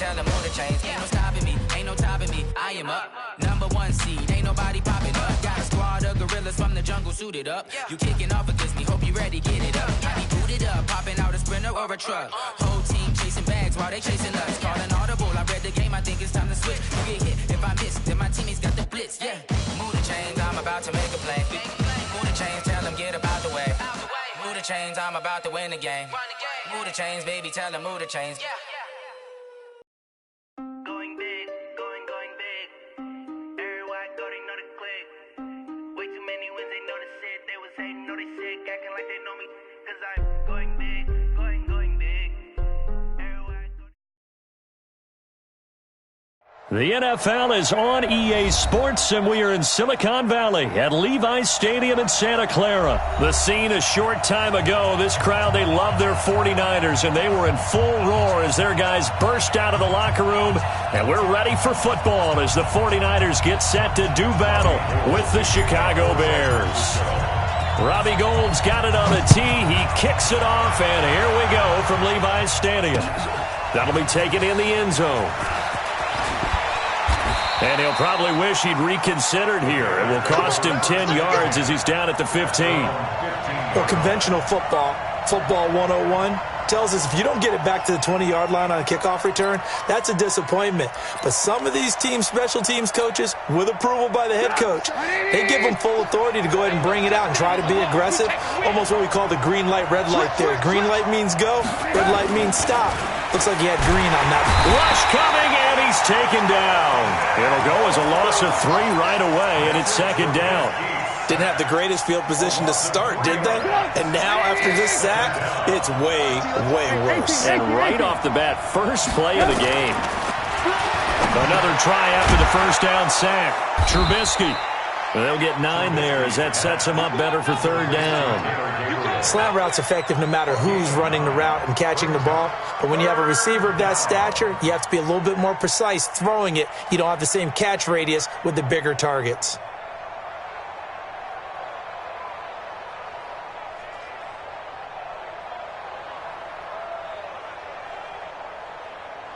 tell them move the chains. Ain't no stopping me, ain't no topping me. I am up, #1 seed, ain't nobody popping up. Got a squad of gorillas from the jungle suited up. You kicking off against me, hope you ready, get it up. I be booted up, popping out a Sprinter or a truck. Whole team chasing bags while they chasing us. Calling audible, I read the game, I think it's time to switch. You get hit, if I miss, then my teammates got the blitz, yeah. Move the chains, I'm about to make a play. Move the chains, tell them get up out the way. Move the chains, I'm about to win the game. Move the chains, baby, tell them move the chains. Going big, going big. Everywhere I go, they know the click. Way too many wins, they know the shit. They was hating, know they sick, acting like they know me. Cause I'm going big, going big. Everywhere I go. The NFL is on EA Sports, and we are in Silicon Valley at Levi's Stadium in Santa Clara. The scene a short time ago. This crowd, they love their 49ers, and they were in full roar as their guys burst out of the locker room. And we're ready for football as the 49ers get set to do battle with the Chicago Bears. Robbie Gould's got it on the tee. He kicks it off, and here we go from Levi's Stadium. That'll be taken in the end zone. And he'll probably wish he'd reconsidered here. It will cost him 10 yards as he's down at the 15. Well, conventional football 101, tells us if you don't get it back to the 20-yard line on a kickoff return, that's a disappointment. But some of these special teams coaches, with approval by the head coach, they give them full authority to go ahead and bring it out and try to be aggressive. Almost what we call the green light, red light there. Green light means go, red light means stop. Looks like he had green on that. Rush coming, and he's taken down. It'll go as a loss of 3 right away, and it's second down. Didn't have the greatest field position to start, did they? And now, after this sack, it's way, way worse. And right off the bat, first play of the game. Another try after the first down sack. Trubisky. They'll get 9 there as that sets him up better for third down. Slant route's effective no matter who's running the route and catching the ball. But when you have a receiver of that stature, you have to be a little bit more precise throwing it. You don't have the same catch radius with the bigger targets.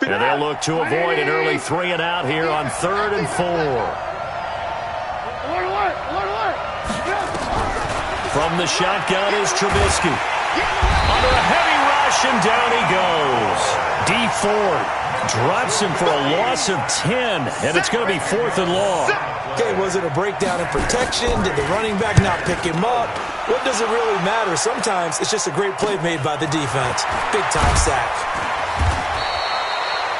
And they'll look to avoid an early 3 and out here on 3rd and 4. From the shotgun is Trubisky. Under a heavy rush, and down he goes. D Ford drops him for a loss of 10, and it's going to be 4th and long. Okay, was it a breakdown in protection? Did the running back not pick him up? What does it really matter? Sometimes it's just a great play made by the defense. Big-time sack.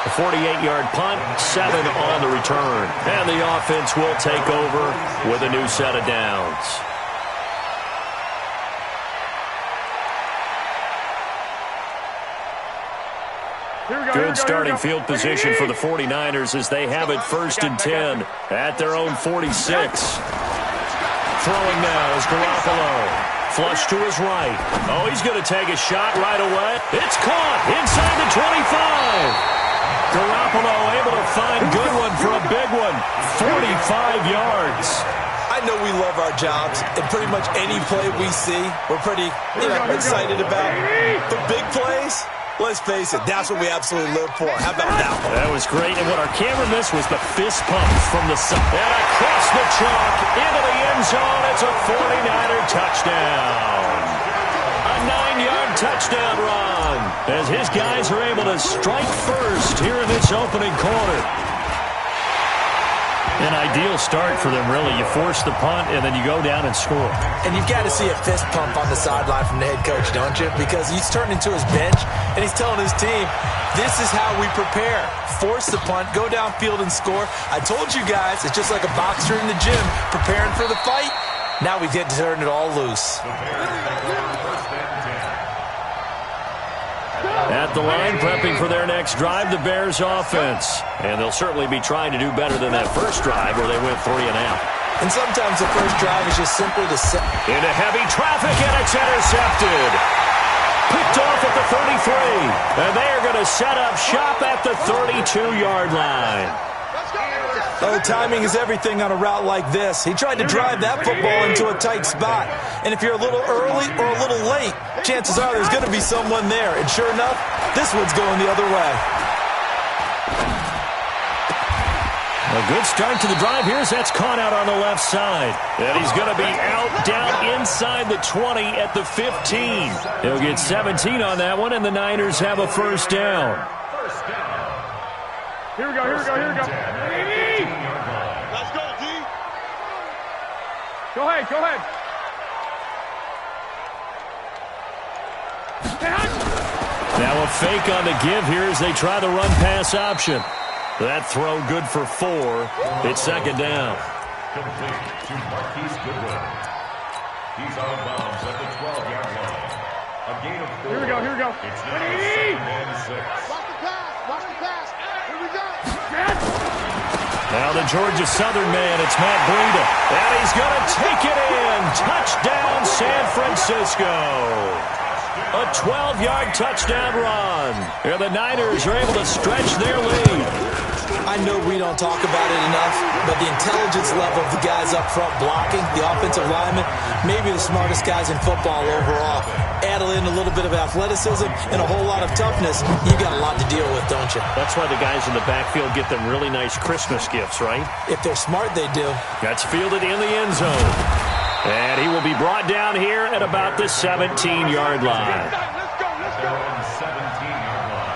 A 48-yard punt, 7 on the return. And the offense will take over with a new set of downs. Good starting field position for the 49ers as they have it 1st and 10 at their own 46. Throwing now is Garoppolo. Flush to his right. Oh, he's going to take a shot right away. It's caught inside the 25. Garoppolo able to find Goodwin for a big one. 45 yards. I know we love our jobs, and pretty much any play we see, we're pretty excited about. But big plays, let's face it, that's what we absolutely live for. How about that one? That was great, and what our camera missed was the fist pump from the side. And across the chalk, into the end zone, it's a 49er touchdown. A 9-yard touchdown run, as his guys are able to strike first here in this opening quarter. An ideal start for them, really. You force the punt, and then you go down and score. And you've got to see a fist pump on the sideline from the head coach, don't you? Because he's turned into his bench, and he's telling his team, this is how we prepare. Force the punt, go downfield and score. I told you guys, it's just like a boxer in the gym preparing for the fight. Now we get to turn it all loose. At the line, prepping for their next drive, the Bears offense. And they'll certainly be trying to do better than that first drive where they went 3 and out. And sometimes the first drive is just simply to set. Into heavy traffic, and it's intercepted. Picked off at the 33. And they are going to set up shop at the 32-yard line. Oh, timing is everything on a route like this. He tried to drive that football into a tight spot. And if you're a little early or a little late, chances are there's going to be someone there. And sure enough, this one's going the other way. A good start to the drive here as that's caught out on the left side. And he's going to be out down inside the 20 at the 15. He'll get 17 on that one, and the Niners have a first down. Here we go. Let's go, D. Go ahead. Now a fake on the give here as they try the run-pass option. That throw good for 4. It's second down. Complete to Marquise Goodwin. He's out of bounds at the 12-yard line. A gain of 4. Here we go. It's now 7 and 6. Watch the pass. Here we go. Now the Georgia Southern man, it's Matt Breida. And he's going to take it in. Touchdown, San Francisco. A 12-yard touchdown run. Here the Niners are able to stretch their lead. I know we don't talk about it enough, but the intelligence level of the guys up front blocking, the offensive linemen, maybe the smartest guys in football overall. Add in a little bit of athleticism and a whole lot of toughness, you got a lot to deal with, don't you? That's why the guys in the backfield get them really nice Christmas gifts, right? If they're smart, they do. That's fielded in the end zone. And he will be brought down here at about the 17-yard line. Let's go. They're on 17-yard line.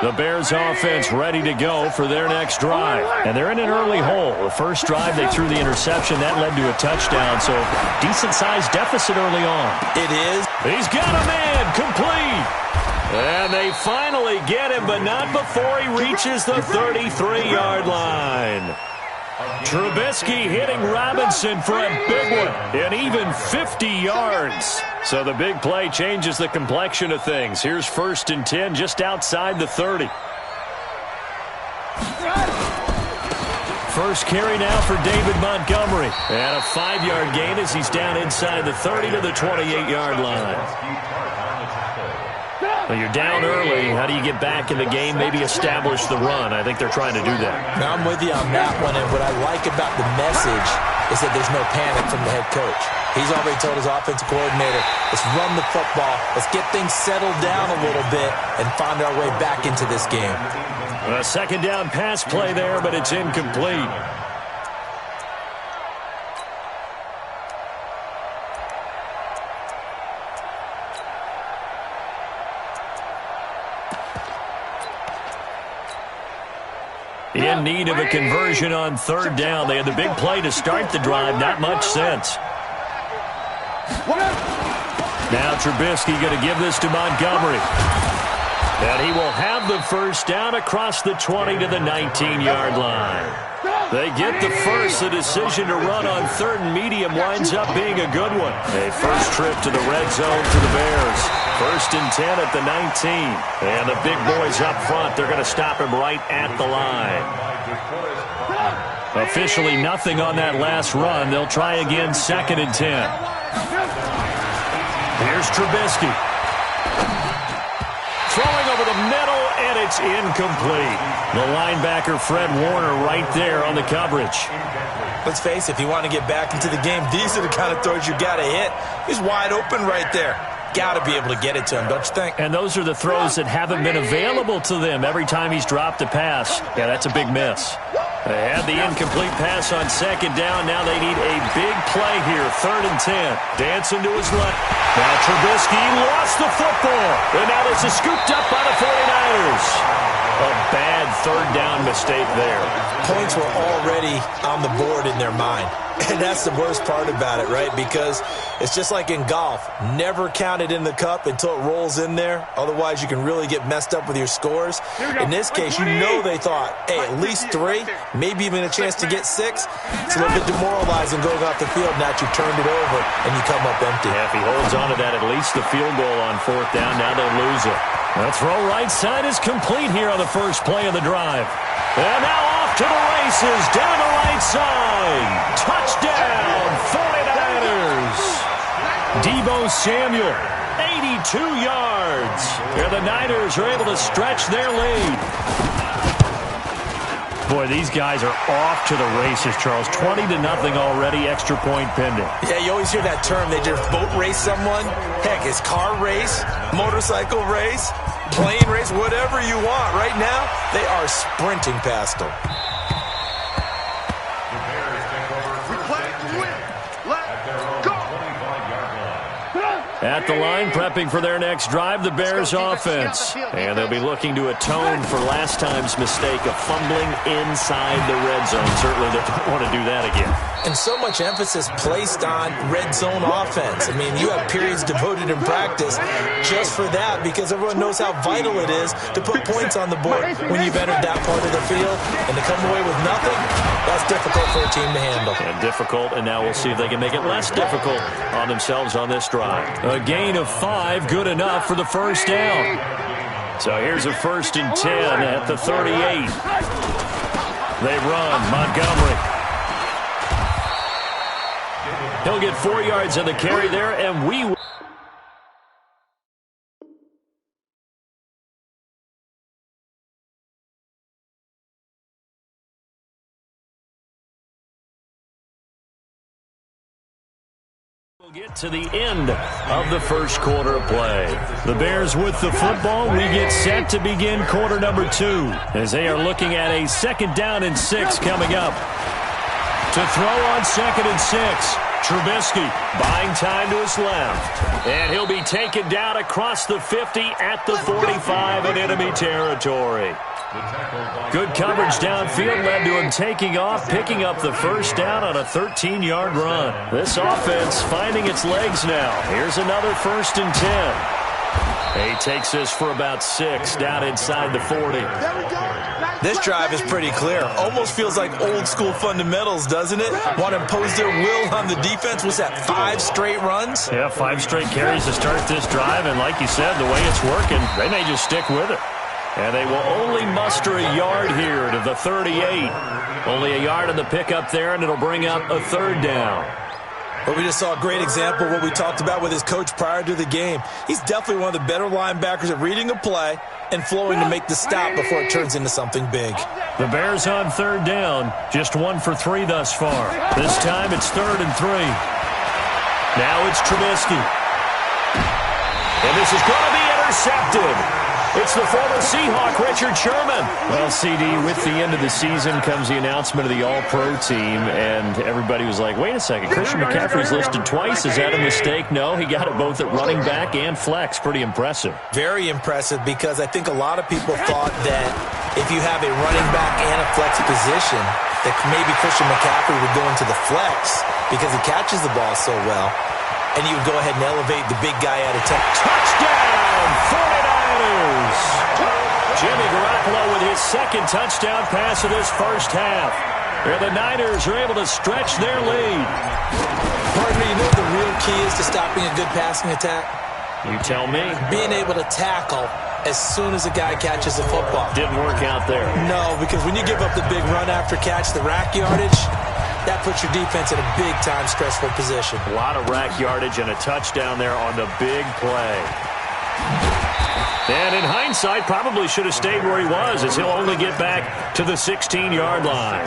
The Bears offense ready to go for their next drive. And they're in an early hole. The first drive, they threw the interception. That led to a touchdown, so decent-sized deficit early on. It is. He's got a man, complete. And they finally get him, but not before he reaches the 33-yard line. Trubisky hitting Robinson for a big one, and even 50 yards. So the big play changes the complexion of things. Here's 1st and 10 just outside the 30. First carry now for David Montgomery. And a 5-yard gain as he's down inside the 30 to the 28-yard line. Well, you're down early. How do you get back in the game? Maybe establish the run. I think they're trying to do that. Now, I'm with you on that one, and what I like about the message is that there's no panic from the head coach. He's already told his offensive coordinator, let's run the football, let's get things settled down a little bit, and find our way back into this game. A second down pass play there, but it's incomplete. In need of a conversion on 3rd down. They had the big play to start the drive. Not much sense. Now Trubisky going to give this to Montgomery. And he will have the first down across the 20 to the 19-yard line. They get the first. The decision to run on 3rd and medium winds up being a good one. A first trip to the red zone for the Bears. 1st and 10 at the 19. And the big boys up front, they're going to stop him right at the line. Officially nothing on that last run. They'll try again 2nd and 10. Here's Trubisky. Throwing over the middle, and it's incomplete. The linebacker, Fred Warner, right there on the coverage. Let's face it, if you want to get back into the game, these are the kind of throws you got to hit. He's wide open right there. Got to be able to get it to him, don't you think? And those are the throws that haven't been available to them every time he's dropped a pass. Yeah, that's a big miss. They had the incomplete pass on 2nd down. Now they need a big play here. 3rd and 10. Dancing to his left. Now Trubisky lost the football. And now this is scooped up by the 49ers. A bad 3rd down mistake there. Points were already on the board in their mind. And that's the worst part about it, right? Because it's just like in golf. Never count it in the cup until it rolls in there. Otherwise, you can really get messed up with your scores. In this case, you know they thought, hey, at least 3, maybe even a chance to get 6. It's a little bit demoralizing going off the field. Now you turned it over and you come up empty. Yeah, if he holds on to that, at least the field goal on 4th down. Now they lose it. The throw right side is complete here on the first play of the drive. And now off to the races, down the right side. Touchdown, 49ers. Deebo Samuel, 82 yards. Here the Niners are able to stretch their lead. Boy, these guys are off to the races, Charles. 20-0 already, extra point pending. Yeah, you always hear that term. They just boat race someone. Heck, it's car race, motorcycle race, plane race, whatever you want. Right now, they are sprinting past them. At the line, prepping for their next drive, the Bears offense. And they'll be looking to atone for last time's mistake of fumbling inside the red zone. Certainly they don't want to do that again. And so much emphasis placed on red zone offense. I mean, you have periods devoted in practice just for that because everyone knows how vital it is to put points on the board when you've entered that part of the field. And to come away with nothing, that's difficult for a team to handle. And difficult, and now we'll see if they can make it less difficult on themselves on this drive. A gain of 5, good enough for the first down. So here's a 1st and 10 at the 38. They run. Montgomery. He'll get 4 yards on the carry there, and we will get to the end of the first quarter of play. The Bears with the football. We get set to begin quarter number 2 as they are looking at a 2nd down and 6 coming up. To throw on 2nd and 6. Trubisky buying time to his left. And he'll be taken down across the 50 at the 45 in enemy territory. Good coverage downfield led to him taking off, picking up the first down on a 13-yard run. This offense finding its legs now. Here's another 1st and 10. He takes this for about 6 down inside the 40. This drive is pretty clear. Almost feels like old-school fundamentals, doesn't it? Want to impose their will on the defense. Was that 5 straight runs? Yeah, 5 straight carries to start this drive. And like you said, the way it's working, they may just stick with it. And they will only muster a yard here to the 38. Only a yard on the pickup there, and it'll bring up a 3rd down. But we just saw a great example of what we talked about with his coach prior to the game. He's definitely one of the better linebackers at reading a play and flowing to make the stop before it turns into something big. The Bears on 3rd down, just 1 for 3 thus far. This time it's 3rd and 3. Now it's Trubisky. And this is going to be intercepted. It's the former Seahawk, Richard Sherman. Well, CD, with the end of the season comes the announcement of the All-Pro team, and everybody was like, wait a second, Christian McCaffrey's listed twice. Is that a mistake? No, he got it both at running back and flex. Pretty impressive. Very impressive because I think a lot of people thought that if you have a running back and a flex position, that maybe Christian McCaffrey would go into the flex because he catches the ball so well, and you would go ahead and elevate the big guy out of town. Touchdown, 49ers! Jimmy Garoppolo with his 2nd touchdown pass of this first half. And the Niners are able to stretch their lead. Partner, you know what the real key is to stopping a good passing attack? You tell me. Being able to tackle as soon as a guy catches the football. Didn't work out there. No, because when you give up the big run after catch, the rack yardage, that puts your defense in a big-time stressful position. A lot of rack yardage and a touchdown there on the big play. And in hindsight, probably should have stayed where he was, as he'll only get back to the 16-yard line.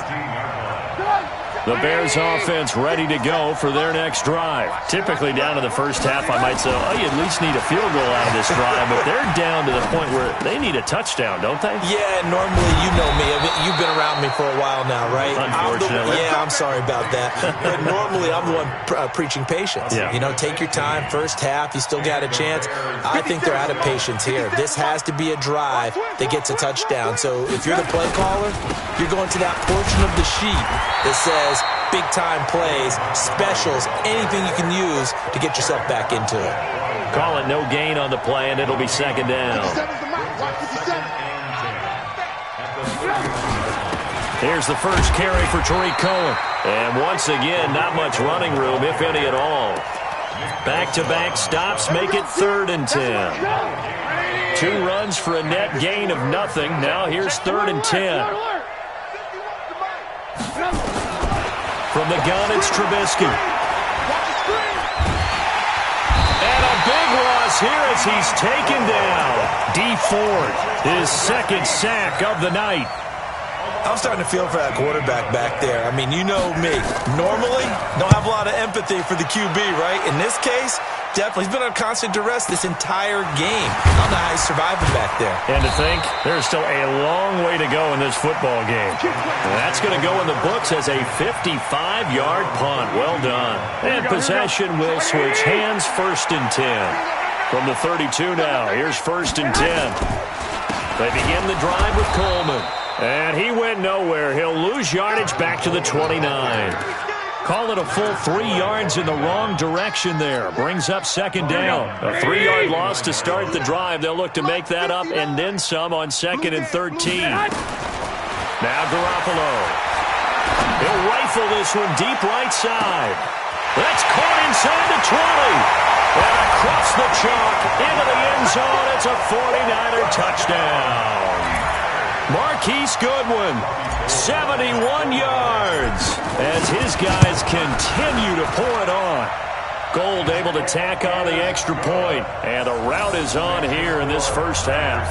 The Bears offense ready to go for their next drive. Typically down to the first half, I might say, oh, you at least need a field goal out of this drive, but they're down to the point where they need a touchdown, don't they? Yeah, normally, you know me. You've been around me for a while now, right? Unfortunately. I'm sorry about that. But normally, I'm the one preaching patience. Yeah. You know, take your time, first half, you still got a chance. I think they're out of patience here. This has to be a drive that gets a touchdown. So if you're the play caller, you're going to that portion of the sheet that says big-time plays, specials, anything you can use to get yourself back into it. Call it no gain on the play, and it'll be 2nd down. Here's the first carry for Tariq Cohen. And once again, not much running room, if any at all. Back-to-back stops make it 3rd and 10. 2 runs for a net gain of nothing. Now here's 3rd and 10. From the gun, it's Trubisky. And a big loss here as he's taken down. Dee Ford, his 2nd sack of the night. I'm starting to feel for that quarterback back there. I mean, you know me. Normally, don't have a lot of empathy for the QB, right? In this case, definitely. He's been under constant duress this entire game. I don't know how he's surviving back there. And to think, there's still a long way to go in this football game. And that's going to go in the books as a 55-yard punt. Well done. And possession will switch hands, 1st and 10. From the 32 now, here's 1st and 10. They begin the drive with Coleman. And he went nowhere. He'll lose yardage back to the 29. Call it a full 3 yards in the wrong direction there. Brings up 2nd down. A 3-yard loss to start the drive. They'll look to make that up and then some on 2nd and 13. Now Garoppolo. He'll rifle this one deep right side. That's caught inside the 20. And across the chalk into the end zone. It's a 49er touchdown. Marquise Goodwin, 71 yards, as his guys continue to pour it on. Gold able to tack on the extra point, and the route is on here in this first half.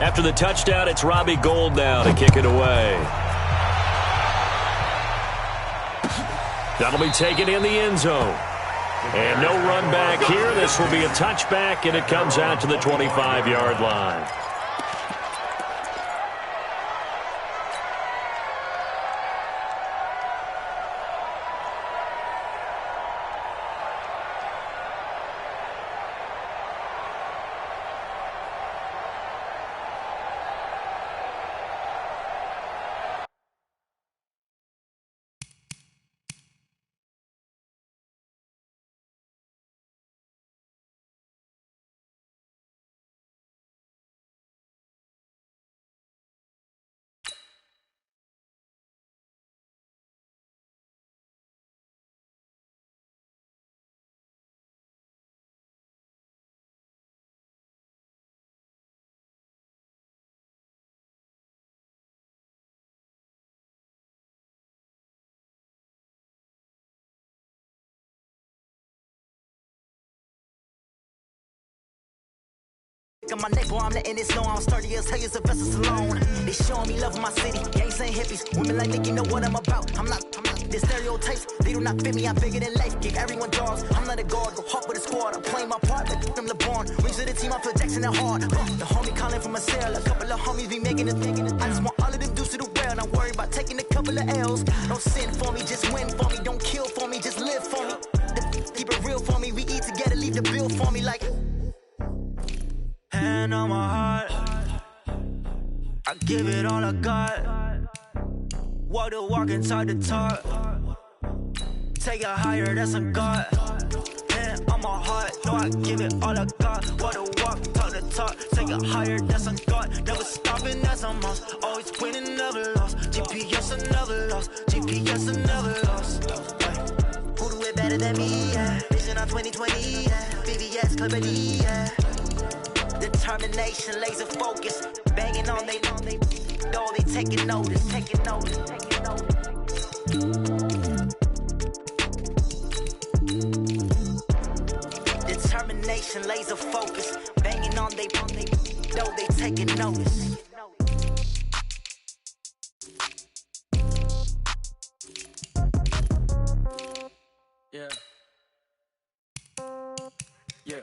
After the touchdown, it's Robbie Gould now to kick it away. That'll be taken in the end zone. And no run back here. This will be a touchback, and it comes out to the 25-yard line. My neck, boy, I'm letting it snow. I'm sturdy as hell as a vessel alone. They showing me love in my city. Gangs and hippies. Women like Nick, you know what I'm about. I'm not. The stereotypes, they do not fit me. I'm bigger than life. Give everyone jaws. I'm not a guard. Go hard with a squad. I'm playing my part. Like I'm LeBron. Rings to the team. I feel Jackson and hard. The homie calling from a cell. A couple of homies be making it. I just want all of them dudes to the well. Not worry about taking a couple of L's. Don't sin for me. Just win for me. Don't kill for me. Just live for me. Keep it real for me. We eat together. Leave the bill for me. Like. Hand on my heart, I give it all I got. Walk the walk inside the talk. Take it higher, that's a God. Hand on my heart, no, I give it all I got. Walk the walk, talk the talk. Take it higher, that's a God. Never stopping, that's a must. Always winning, never lost. GPS, I never lost. GPS, I never lost. Who do it better than me? Yeah. Vision on 2020, yeah. VVS, Company, yeah. Determination, laser focus, banging on they know they taking notice. Determination, laser focus, banging on they know they taking notice. Yeah. Yeah.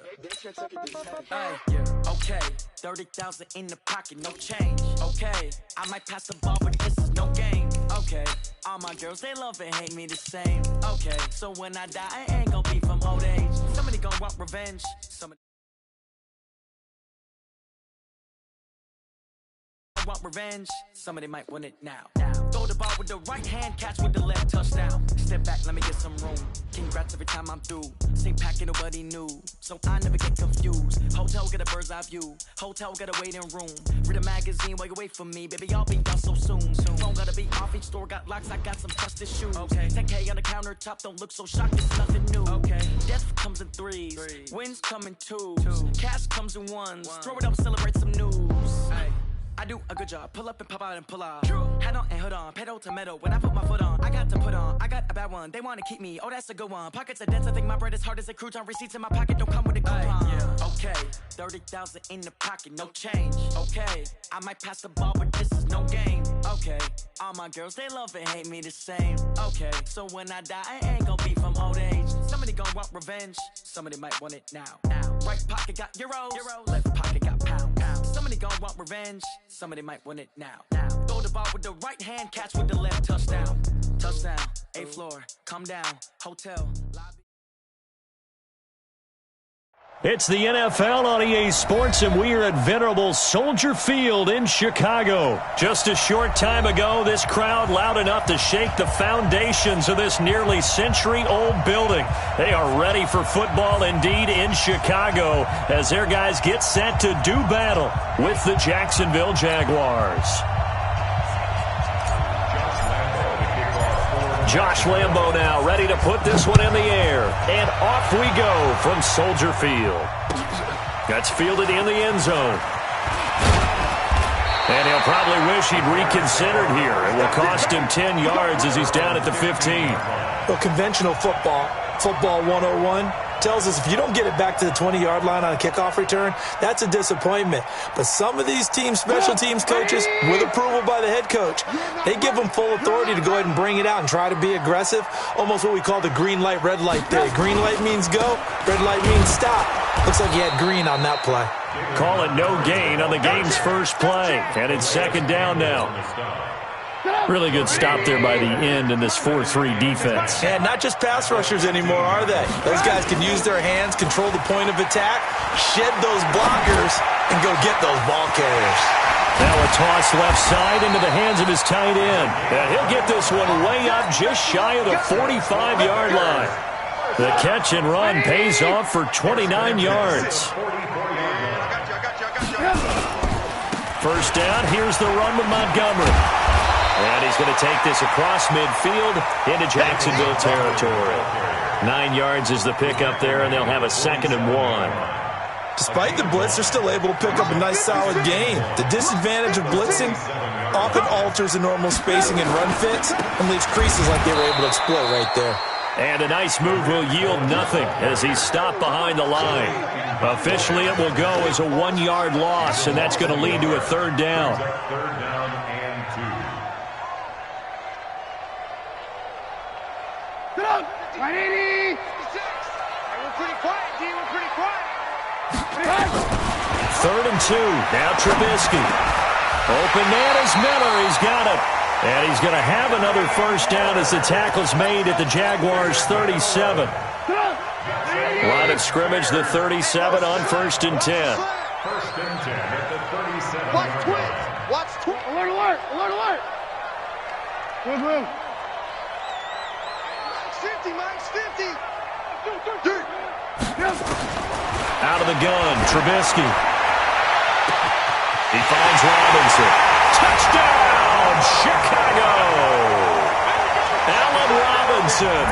Hey, yeah. Okay. 30,000 in the pocket, no change. Okay. I might pass the ball, but this is no game. Okay. All my girls, they love and hate me the same. Okay. So when I die, I ain't gonna be from old age. Somebody gonna want revenge. Somebody want revenge. Somebody might want it now. Throw the ball with the right hand, catch with the left, touchdown. Step back, let me get some room. Congrats every time I'm through. Same packet, nobody knew, so I never get confused. Hotel get a bird's eye view. Hotel get a waiting room. Read a magazine while you wait for me, baby. I'll be done so soon. Phone gotta be off. Each store got locks. I got some trusted shoes. Okay. 10K on the countertop. Don't look so shocked. It's nothing new. Okay. Death comes in threes. Wins come in twos. Cash comes in ones. Throw it up, celebrate some news. Ay. I do a good job. Pull up and pop out and pull out. Head on and hood on. Pedal to metal. When I put my foot on, I got to put on. I got a bad one. They want to keep me. Oh, that's a good one. Pockets are dense. I think my bread is hard as a crouton. Receipts in my pocket don't come with a coupon. Yeah. Okay. 30,000 in the pocket. No change. Okay. I might pass the ball, but this is no game. Okay. All my girls, they love and hate me the same. Okay. So when I die, I ain't gonna be from old age. Somebody gonna want revenge. Somebody might want it now. Right pocket got euros. Left pocket got pounds. Somebody gon' want revenge. Somebody might want it now. Throw the ball with the right hand, catch with the left. Touchdown. Touchdown. 8th floor. Come down. Hotel. Lobby. It's the NFL on EA Sports, and we are at venerable Soldier Field in Chicago. Just a short time ago, this crowd loud enough to shake the foundations of this nearly century-old building. They are ready for football indeed in Chicago as their guys get set to do battle with the Jacksonville Jaguars. Josh Lambo now ready to put this one in the air. And off we go from Soldier Field. That's fielded in the end zone. And he'll probably wish he'd reconsidered here. It will cost him 10 yards as he's down at the 15. Well, conventional football 101, tells us if you don't get it back to the 20-yard line on a kickoff return, that's a disappointment. But some of these special teams coaches, with approval by the head coach, they give them full authority to go ahead and bring it out and try to be aggressive, almost what we call the green light, red light day. Green light means go, red light means stop. Looks like he had green on that play. Call it no gain on the game's first play, and it's second down now. Really good stop there by the end in this 4-3 defense. And not just pass rushers anymore, are they? Those guys can use their hands, control the point of attack, shed those blockers, and go get those ball carriers. Now a toss left side into the hands of his tight end. And he'll get this one way up just shy of the 45-yard line. The catch and run pays off for 29 yards. First down, here's the run with Montgomery. And he's going to take this across midfield into Jacksonville territory. 9 yards is the pickup there, and they'll have a 2nd and 1. Despite the blitz, they're still able to pick up a nice, solid gain. The disadvantage of blitzing often alters the normal spacing and run fits and leaves creases like they were able to exploit right there. And a nice move will yield nothing as he's stopped behind the line. Officially, it will go as a 1-yard loss, and that's going to lead to a 3rd down. Get up! 180! 66! We're pretty quiet, D. We're pretty quiet. 3rd and 2. Now Trubisky. Open man is Miller. He's got it. And he's going to have another first down as the tackle's made at the Jaguars' 37. Line of scrimmage, the 37 on 1st and 10. 1st and 10 at the 37. Watch twins! Watch twins! Alert, alert! Alert, alert! Move, move. 50, Mike's 50. Out of the gun, Trubisky. He finds Robinson. Touchdown, Chicago! Allen Robinson,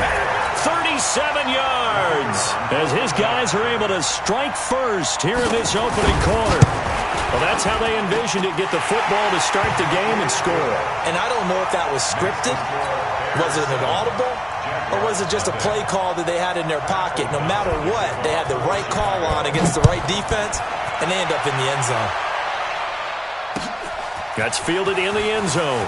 37 yards, as his guys are able to strike first here in this opening quarter. Well, that's how they envisioned it, get the football to start the game and score. And I don't know if that was scripted. Was it an audible? Or was it just a play call that they had in their pocket? No matter what, they had the right call on against the right defense, and they end up in the end zone. That's fielded in the end zone.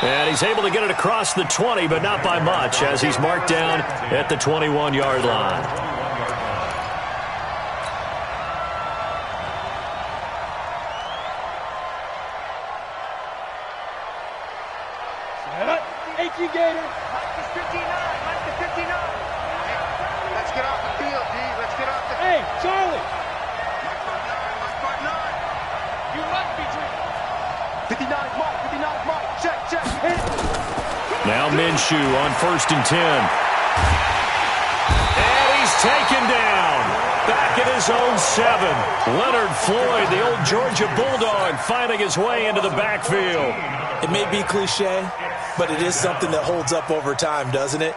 And he's able to get it across the 20, but not by much, as he's marked down at the 21-yard line. Gator. Mike is 59. Mike is 59. Let's get off the field, D. Let's get off the field. Hey, Charlie. Mike 59. You must be dreaming. 59 Mike. 59 Mike. Check, check. Hit. Now Minshew on 1st and 10. And he's taken down. Back at his own 7. Leonard Floyd, the old Georgia Bulldog, finding his way into the backfield. It may be cliche, but it is something that holds up over time, doesn't it?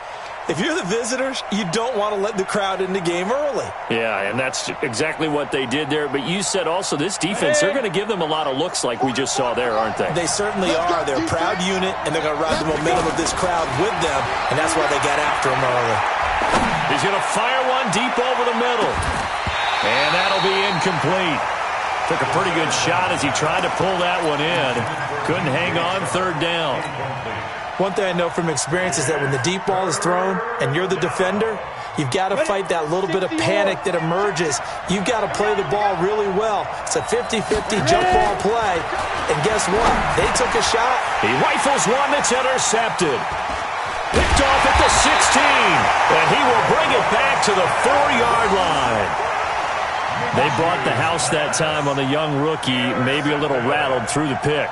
If you're the visitors, you don't want to let the crowd in the game early. Yeah, and that's exactly what they did there. But you said also this defense, they're going to give them a lot of looks like we just saw there, aren't they? They certainly are. They're a proud unit, and they're going to ride the momentum of this crowd with them, and that's why they got after him early. He's going to fire one deep over the middle. And that'll be incomplete. Took a pretty good shot as he tried to pull that one in. Couldn't hang on, third down. One thing I know from experience is that when the deep ball is thrown and you're the defender, you've got to fight that little bit of panic that emerges. You've got to play the ball really well. It's a 50-50 jump ball play. And guess what? They took a shot. He rifles one that's intercepted. Picked off at the 16. And he will bring it back to the 4-yard line. They brought the house that time on the young rookie, maybe a little rattled through the pick.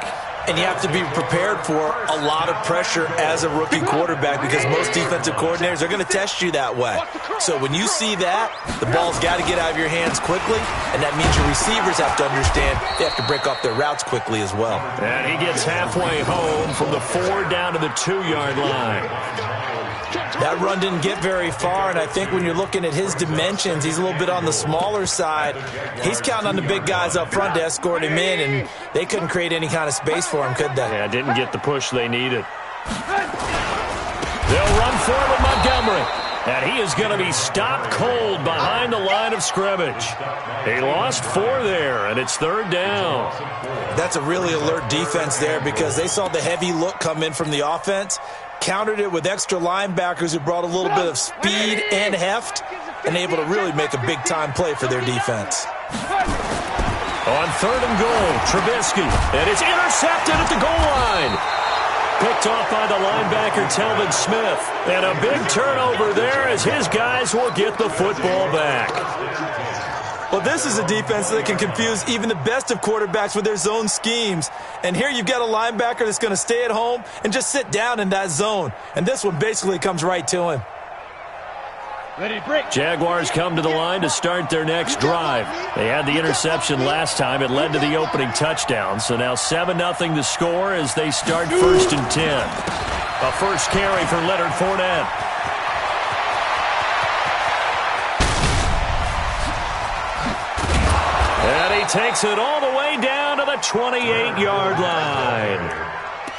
And you have to be prepared for a lot of pressure as a rookie quarterback because most defensive coordinators are going to test you that way. So when you see that, the ball's got to get out of your hands quickly, and that means your receivers have to understand they have to break off their routes quickly as well. And he gets halfway home from the 4 down to the 2-yard line. That run didn't get very far, and I think when you're looking at his dimensions, he's a little bit on the smaller side. He's counting on the big guys up front to escort him in, and they couldn't create any kind of space for him, could they? Yeah, didn't get the push they needed. They'll run for it with Montgomery. And he is going to be stopped cold behind the line of scrimmage. He lost 4 there, and it's 3rd down. That's a really alert defense there because they saw the heavy look come in from the offense, countered it with extra linebackers who brought a little bit of speed and heft, and able to really make a big-time play for their defense. On 3rd and goal, Trubisky, and it's intercepted at the goal line. Picked off by the linebacker, Telvin Smith. And a big turnover there as his guys will get the football back. Well, this is a defense that can confuse even the best of quarterbacks with their zone schemes. And here you've got a linebacker that's going to stay at home and just sit down in that zone. And this one basically comes right to him. Jaguars come to the line to start their next drive. They had the interception last time. It led to the opening touchdown. So now 7-0 to score as they start 1st and 10. A first carry for Leonard Fournette. And he takes it all the way down to the 28-yard line.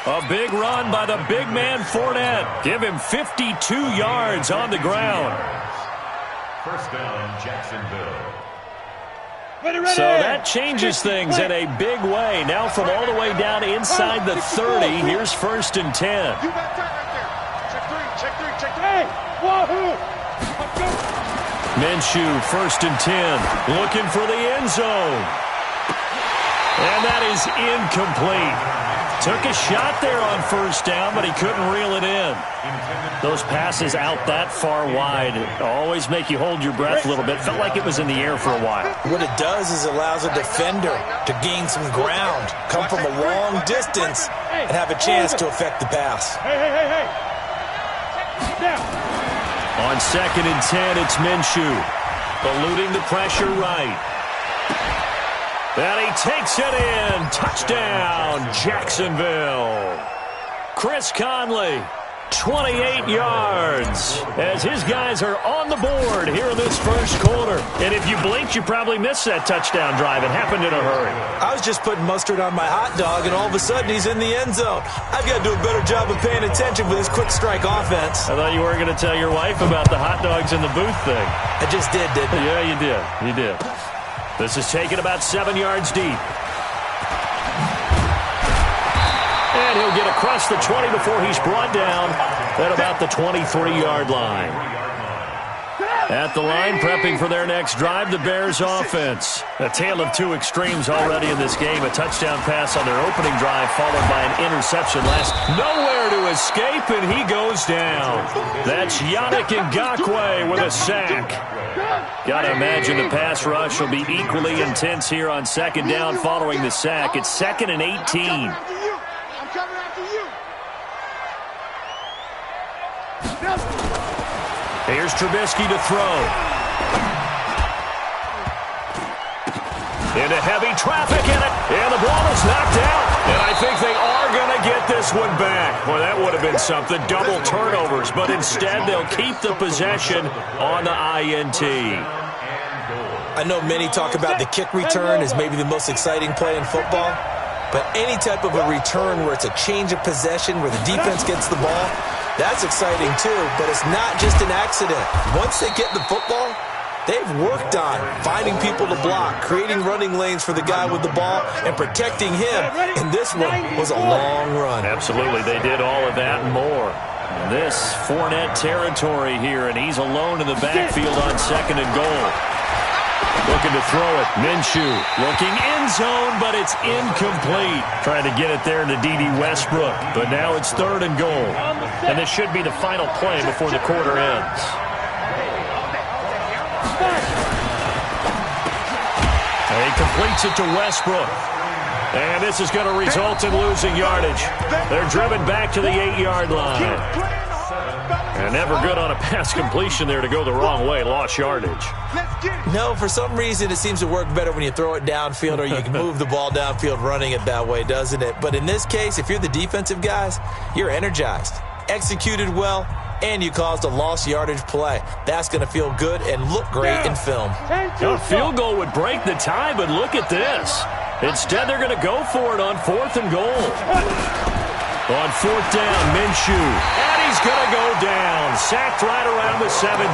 A big run by the big man Fournette. Give him 52 yards on the ground. First down, Jacksonville. So that changes things in a big way. Now from all the way down inside the 30, here's 1st and 10. You got that right there. Check three. Hey, wahoo! Minshew, 1st and 10, looking for the end zone. And that is incomplete. Took a shot there on 1st down, but he couldn't reel it in. Those passes out that far wide always make you hold your breath a little bit. Felt like it was in the air for a while. What it does is allows a defender to gain some ground, come from a long distance, and have a chance to affect the pass. Hey. Now. On 2nd and 10, it's Minshew. Eluding the pressure right. And he takes it in. Touchdown, Jacksonville. Chris Conley, 28 yards, as his guys are on the board here in this first quarter. And if you blinked, you probably missed that touchdown drive. It happened in a hurry. I was just putting mustard on my hot dog, and all of a sudden he's in the end zone. I've got to do a better job of paying attention with this quick strike offense. I thought you were going to tell your wife about the hot dogs in the booth thing. I just did, didn't I? Yeah, you did. You did. This is taken about 7 yards deep. And he'll get across the 20 before he's brought down at about the 23-yard line. At the line, prepping for their next drive, the Bears offense. A tale of 2 extremes already in this game. A touchdown pass on their opening drive, followed by an interception last. Nowhere to escape, and he goes down. That's Yannick Ngakoue with a sack. Got to imagine the pass rush will be equally intense here on 2nd down following the sack. It's 2nd and 18. I'm coming after you. Here's Trubisky to throw. Into heavy traffic in it. And the ball is knocked out. And I think they are going to get this one back. Well, that would have been something. Double turnovers. But instead, they'll keep the possession on the INT. I know many talk about the kick return as maybe the most exciting play in football. But any type of a return where it's a change of possession, where the defense gets the ball, that's exciting too. But it's not just an accident. Once they get the football, they've worked on finding people to block, creating running lanes for the guy with the ball, and protecting him. And this one was a long run. Absolutely, they did all of that and more. This Fournette territory here, and he's alone in the backfield on 2nd and goal. Looking to throw it. Minshew looking end zone, but it's incomplete. Trying to get it there to D.D. Westbrook, but now it's 3rd and goal. And this should be the final play before the quarter ends. He completes it to Westbrook. And this is going to result in losing yardage. They're driven back to the 8-yard line. And never good on a pass completion there to go the wrong way. Lost yardage. No, for some reason it seems to work better when you throw it downfield or you can move the ball downfield running it that way, doesn't it? But in this case, if you're the defensive guys, you're energized, executed well, and you caused a lost yardage play. That's going to feel good and look great in film. A field goal would break the tie, but look at this. Instead, they're going to go for it on 4th and goal. On 4th down, Minshew. And he's going to go down. Sacked right around the 17.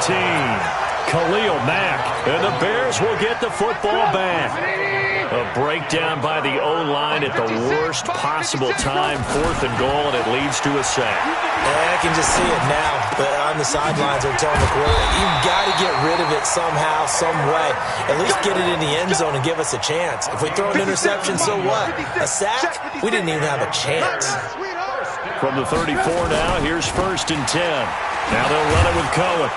Khalil Mack. And the Bears will get the football back. A breakdown by the O-line at the worst possible time. 4th and goal, and it leads to a sack. I can just see it now. But on the sidelines, they're telling the quarterback, you've got to get rid of it somehow, some way. At least get it in the end zone and give us a chance. If we throw an interception, so what? A sack? We didn't even have a chance. From the 34 now, here's 1st and 10. Now they'll run it with Cohen.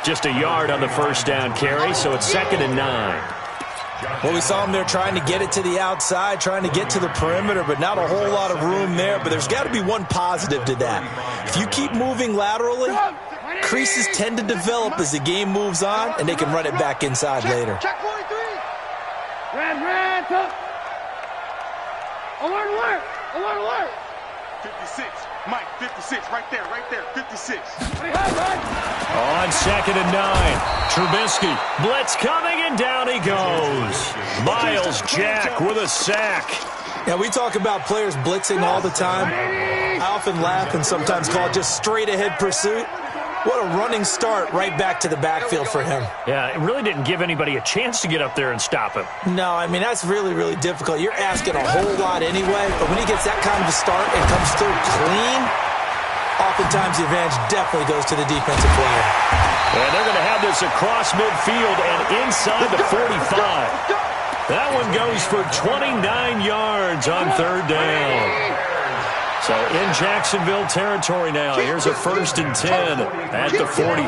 Just a yard on the 1st down carry, so it's 2nd and 9. Well, we saw him there trying to get it to the outside, trying to get to the perimeter, but not a whole lot of room there. But there's got to be one positive to that. If you keep moving laterally, creases tend to develop as the game moves on, and they can run it back inside later. Check 43. Ran, top. Alert, alert. Alert, alert! 56. Mike, 56. Right there, 56. On 2nd and 9. Trubisky. Blitz coming, and down he goes. Miles Jack with a sack. Now, we talk about players blitzing all the time. I often laugh and sometimes call it just straight-ahead pursuit. What a running start right back to the backfield for him. Yeah, it really didn't give anybody a chance to get up there and stop him. No, I mean, that's really, really difficult. You're asking a whole lot anyway, but when he gets that kind of a start and comes through clean, oftentimes the advantage definitely goes to the defensive player. And they're going to have this across midfield and inside the 45. That one goes for 29 yards on 3rd down. So in Jacksonville territory now. Here's a 1st and 10 at the 43.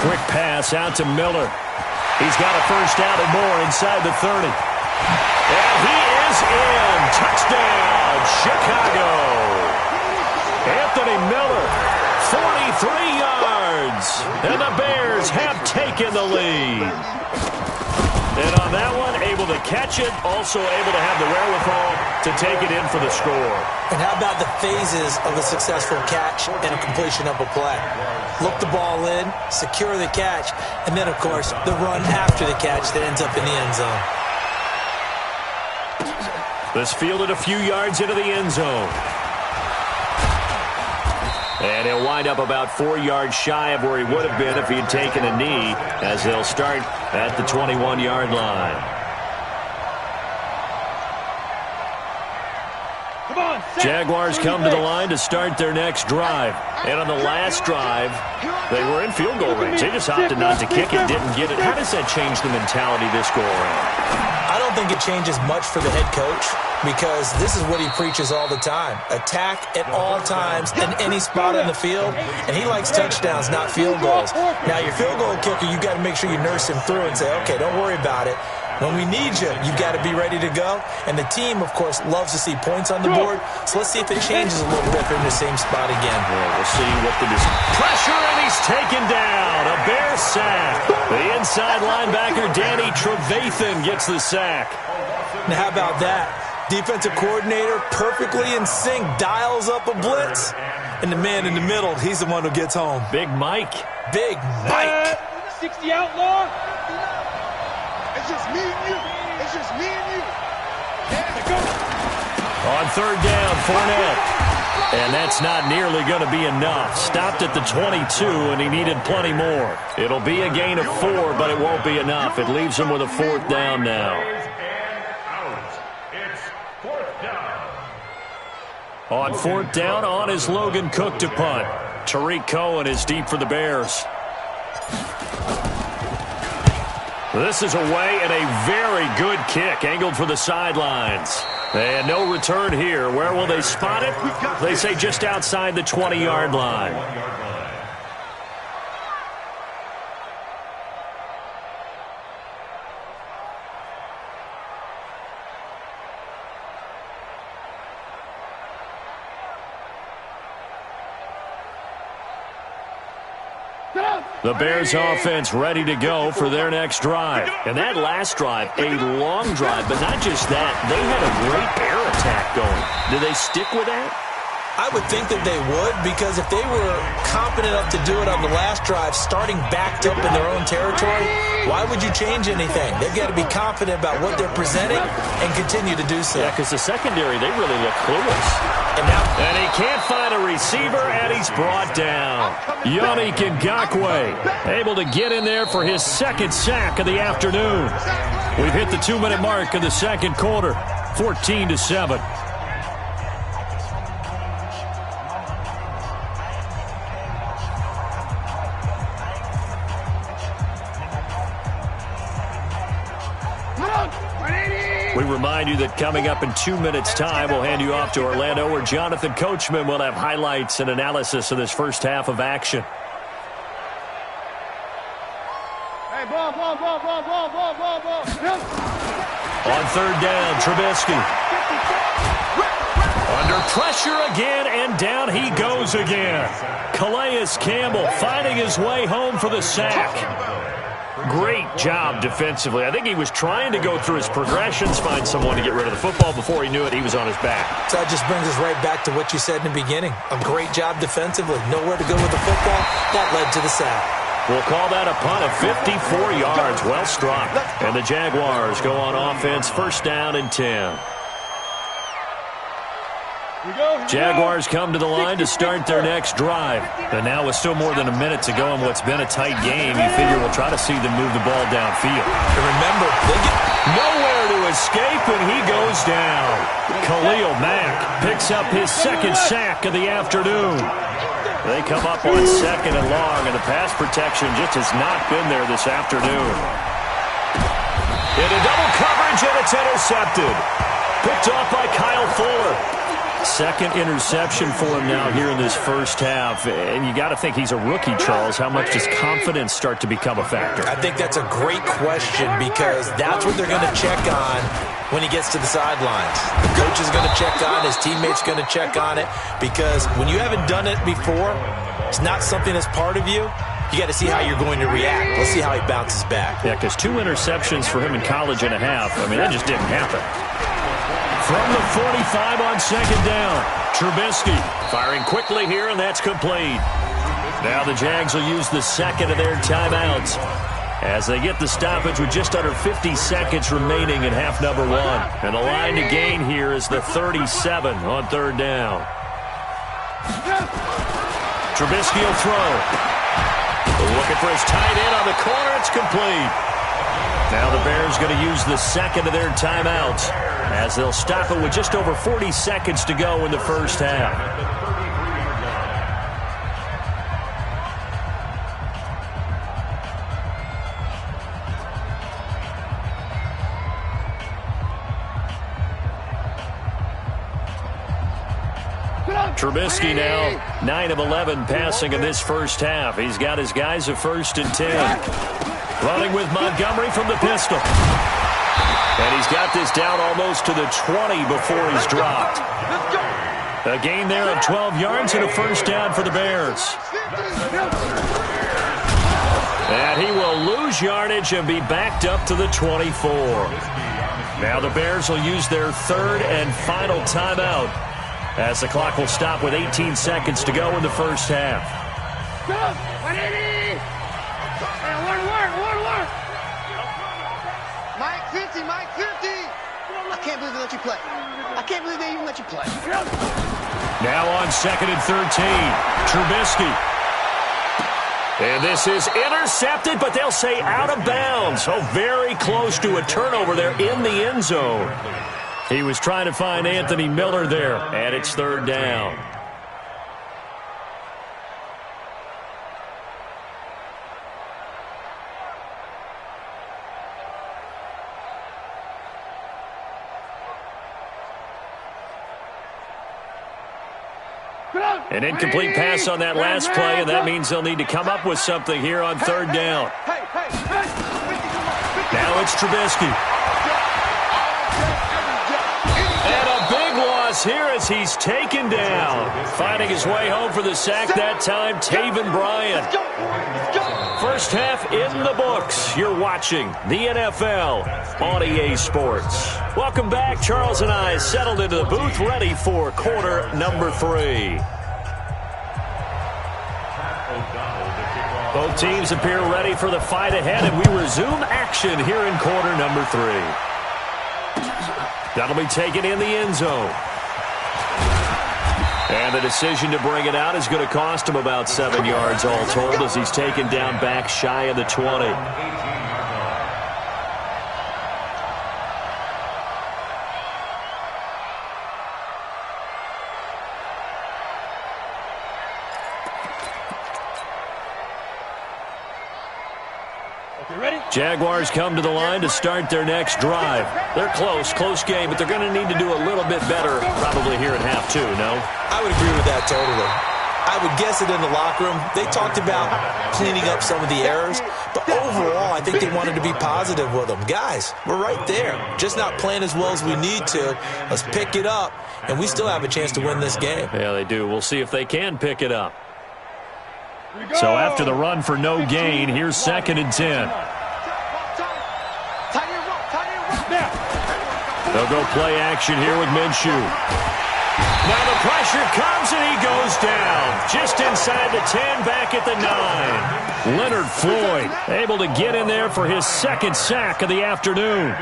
Quick pass out to Miller. He's got a 1st down and more inside the 30. And he is in. Touchdown, Chicago. Anthony Miller, 43 yards. And the Bears have taken the lead. And on that one, able to catch it, also able to have the wherewithal to take it in for the score. And how about the phases of a successful catch and a completion of a play? Look the ball in, secure the catch, and then, of course, the run after the catch that ends up in the end zone. This fielded a few yards into the end zone. And he'll wind up about 4 yards shy of where he would have been if he had taken a knee, as they'll start at the 21-yard line. Jaguars come to the line to start their next drive. And on the last drive, they were in field goal range. They just opted not to kick it, didn't get it. How does that change the mentality this go-around? I don't think it changes much for the head coach, because this is what he preaches all the time. Attack at all times in any spot on the field, and he likes touchdowns, not field goals. Now, your field goal kicker, you got to make sure you nurse him through and say, okay, don't worry about it. When we need you, you got to be ready to go. And the team, of course, loves to see points on the board. So let's see if it changes a little bit. They're in the same spot again. Yeah, we'll see what the pressure, and he's taken down. A Bear sack. The inside linebacker, Danny Trevathan, gets the sack. Now, how about that? Defensive coordinator perfectly in sync, dials up a blitz. And the man in the middle, he's the one who gets home. Big Mike. Big Mike. 60 outlaw. It's just me and you. It's just me and you. Yeah, go. On third down, Fournette. And that's not nearly going to be enough. Stopped at the 22, and he needed plenty more. It'll be a gain of 4, but it won't be enough. It leaves him with a fourth down now. On fourth down, on is Logan Cook to punt. Tariq Cohen is deep for the Bears. This is away and a very good kick, angled for the sidelines. And no return here. Where will they spot it? They say just outside the 20-yard line. The Bears offense ready to go for their next drive. And that last drive, a long drive, but not just that. They had a great air attack going. Do they stick with that? I would think that they would, because if they were confident enough to do it on the last drive, starting backed up in their own territory, why would you change anything? They've got to be confident about what they're presenting and continue to do so. Yeah, because the secondary, they really look clueless. And he can't find a receiver, and he's brought down. Yannick Ngakoue able to get in there for his second sack of the afternoon. We've hit the 2-minute mark of the second quarter, 14-7. We remind you that coming up in 2 minutes' time, we'll hand you off to Orlando, where Jonathan Coachman will have highlights and analysis of this first half of action. Hey, ball. On third down, Trubisky. Under pressure again, and down he goes again. Calais Campbell finding his way home for the sack. Great job defensively. I think he was trying to go through his progressions, find someone to get rid of the football. Before he knew it, he was on his back. So that just brings us right back to what you said in the beginning. A great job defensively. Nowhere to go with the football. That led to the sack. We'll call that a punt of 54 yards. Well struck. And the Jaguars go on offense, first down and 10. Jaguars come to the line to start their next drive. And now with still more than a minute to go in what's been a tight game, you figure we'll try to see them move the ball downfield. And remember, they get nowhere to escape, and he goes down. Khalil Mack picks up his second sack of the afternoon. They come up on second and long, and the pass protection just has not been there this afternoon. Into double coverage, and it's intercepted. Picked off by Kyle Fuller. Second interception for him now here in this first half. And you got to think he's a rookie, Charles. How much does confidence start to become a factor? I think that's a great question, because that's what they're going to check on when he gets to the sidelines. The coach is going to check on, his teammates going to check on it, because when you haven't done it before, it's not something that's part of you. You got to see how you're going to react. Let's see how he bounces back. Yeah, because 2 interceptions for him in college and a half. I mean, that just didn't happen. From the 45 on second down, Trubisky firing quickly here, and that's complete. Now the Jags will use the second of their timeouts as they get the stoppage with just under 50 seconds remaining in half number 1. And the line to gain here is the 37 on third down. Trubisky will throw. Looking for his tight end on the corner. It's complete. Now the Bears going to use the second of their timeouts as they'll stop it with just over 40 seconds to go in the first half. Trubisky now 9 of 11 passing in this first half. He's got his guys at 1st and 10. Running with Montgomery from the pistol. And he's got this down almost to the 20 before he's dropped. A gain there of 12 yards and a first down for the Bears. And he will lose yardage and be backed up to the 24. Now the Bears will use their third and final timeout as the clock will stop with 18 seconds to go in the first half. Mike 50, Mike 50. I can't believe they let you play. I can't believe they even let you play. Now on 2nd and 13, Trubisky. And this is intercepted, but they'll say out of bounds. Oh, very close to a turnover there in the end zone. He was trying to find Anthony Miller there, and it's third down. An incomplete pass on that last play, and that means they'll need to come up with something here on third down. Now it's Trubisky. And a big loss here as he's taken down. Finding his way home for the sack that time, Taven Bryan. First half in the books. You're watching the NFL on EA Sports. Welcome back. Charles and I settled into the booth, ready for quarter number 3. Both teams appear ready for the fight ahead, and we resume action here in quarter number 3. That'll be taken in the end zone. And the decision to bring it out is going to cost him about 7 yards all told as he's taken down back shy of the 20. Jaguars come to the line to start their next drive. They're close game, but they're going to need to do a little bit better probably here at half 2, no? I would agree with that totally. I would guess it in the locker room. They talked about cleaning up some of the errors, but overall, I think they wanted to be positive with them. Guys, we're right there. Just not playing as well as we need to. Let's pick it up, and we still have a chance to win this game. Yeah, they do. We'll see if they can pick it up. So after the run for no gain, here's 2nd and 10. They'll go play action here with Minshew. Now the pressure comes and he goes down. Just inside the 10, back at the 9. Leonard Floyd able to get in there for his second sack of the afternoon.